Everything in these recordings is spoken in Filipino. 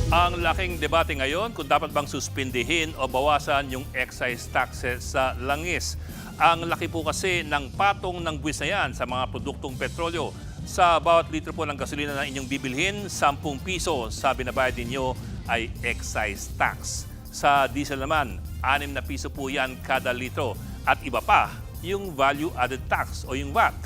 Ang laking debate ngayon kung dapat bang suspindihin o bawasan yung excise taxes sa langis. Ang laki po kasi ng patong ng buwis na yan sa mga produktong petrolyo. Sa bawat litro po ng gasolina na inyong bibilhin, 10 piso sa binabayad ninyo ay excise tax. Sa diesel naman, 6 na piso po yan kada litro. At iba pa, yung value added tax o yung VAT.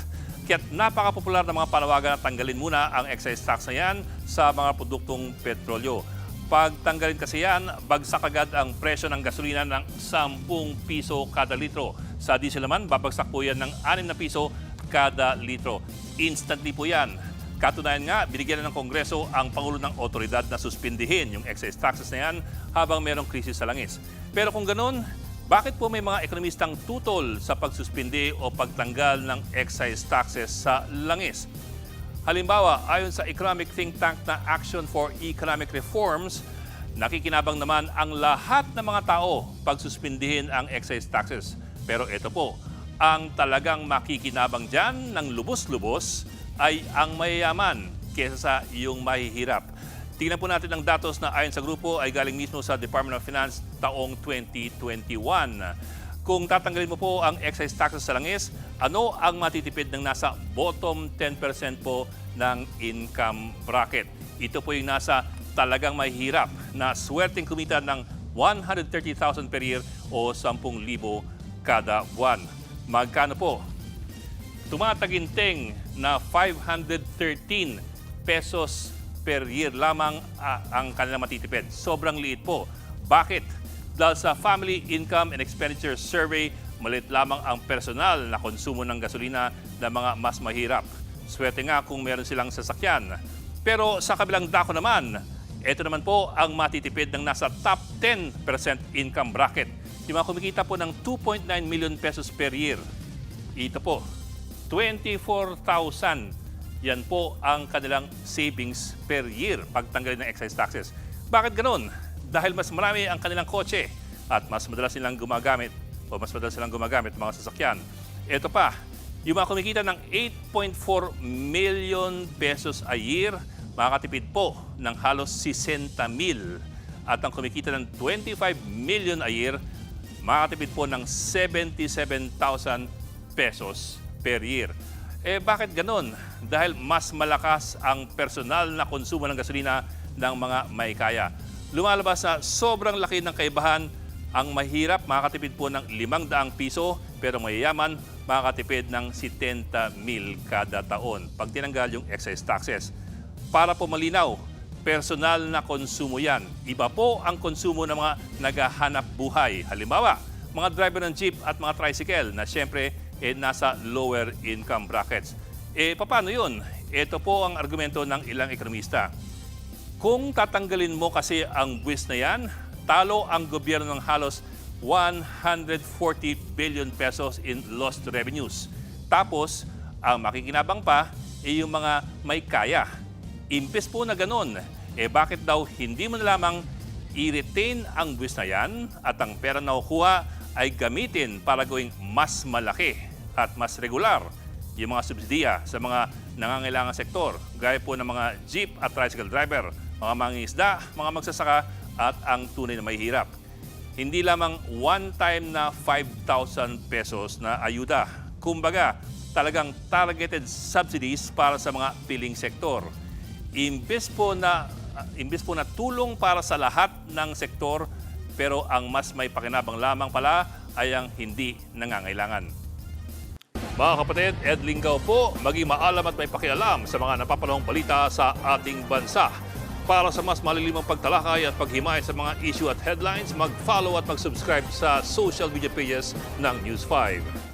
Kaya't napaka-popular ng mga panawagan na tanggalin muna ang excise tax na yan sa mga produktong petrolyo. Pag tanggalin kasi yan, bagsak agad ang presyo ng gasolina ng 10 piso kada litro. Sa diesel naman, babagsak po yan ng 6 na piso kada litro. Instantly po yan. Katunayan nga, binigyan na ng Kongreso ang Pangulo ng otoridad na suspindihin yung excise taxes na yan habang mayroong krisis sa langis. Pero kung ganun, bakit po may mga ekonomistang tutol sa pagsuspindi o pagtanggal ng excise taxes sa langis? Halimbawa, ayon sa economic think tank na Action for Economic Reforms, nakikinabang naman ang lahat ng mga tao pagsuspindihin ang excise taxes. Pero ito po, ang talagang makikinabang dyan ng lubos-lubos ay ang mayayaman kesa sa yung mahihirap. Tingnan po natin ang datos na ayon sa grupo ay galing mismo sa Department of Finance taong 2021. Kung tatanggalin mo po ang excise taxes sa langis, ano ang matitipid ng nasa bottom 10% po ng income bracket? Ito po yung nasa talagang mahihirap na swerteng kumita ng 130,000 per year o 10,000 kada buwan. Magkano po? Tumataginting na 513 pesos per year lamang ang kanilang matitipid. Sobrang liit po. Bakit? Dahil sa Family Income and Expenditure Survey, maliit lamang ang personal na konsumo ng gasolina ng mga mas mahirap. Swerte nga kung meron silang sasakyan. Pero sa kabilang dako naman, ito naman po ang matitipid ng nasa top 10% income bracket. Yung mga kumikita po ng 2.9 million pesos per year. Ito po, 24,000. Yan po ang kanilang savings per year pag tanggalin ng excise taxes. Bakit ganun? Dahil mas marami ang kanilang kotse at mas madalas silang gumagamit mga sasakyan. Ito pa, yung mga kumikita ng 8.4 million pesos a year, makakatipid po ng halos 60,000. At ang kumikita ng 25 million a year, makakatipid po ng 77,000 pesos per year. Bakit ganun? Dahil mas malakas ang personal na konsumo ng gasolina ng mga may kaya. Lumalabas na sobrang laki ng kaibahan. Ang mahirap makakatipid po ng 500 piso, pero mayayaman makakatipid ng 70,000 kada taon pag tinanggal yung excise taxes. Para po malinaw, personal na konsumo yan. Iba po ang konsumo ng mga naghahanap buhay. Halimbawa, mga driver ng jeep at mga tricycle na siyempre nasa lower income brackets. Paano yun? Ito po ang argumento ng ilang ekonomista. Kung tatanggalin mo kasi ang buwis na yan, talo ang gobyerno ng halos 140 billion pesos in lost revenues. Tapos, ang makikinabang pa yung mga may kaya. Imbes po na ganun, bakit daw hindi mo na lamang i-retain ang buwis na yan at ang pera na nakukuha ay gamitin para gawing mas malaki at mas regular yung mga subsidiya sa mga nangangailangang sektor, gaya po ng mga jeep at tricycle driver, mga mangingisda, mga magsasaka at ang tunay na mahihirap. Hindi lamang one-time na 5,000 pesos na ayuda. Kumbaga, talagang targeted subsidies para sa mga piling sektor. Imbes po na tulong para sa lahat ng sektor, pero ang mas may pakinabang lamang pala ay ang hindi nangangailangan. Mga kapatid, Ed Lingaw po, maging maalam at may pakialam sa mga napapanahong balita sa ating bansa. Para sa mas malilimang pagtalakay at paghimay sa mga issue at headlines, mag-follow at mag-subscribe sa social media pages ng News 5.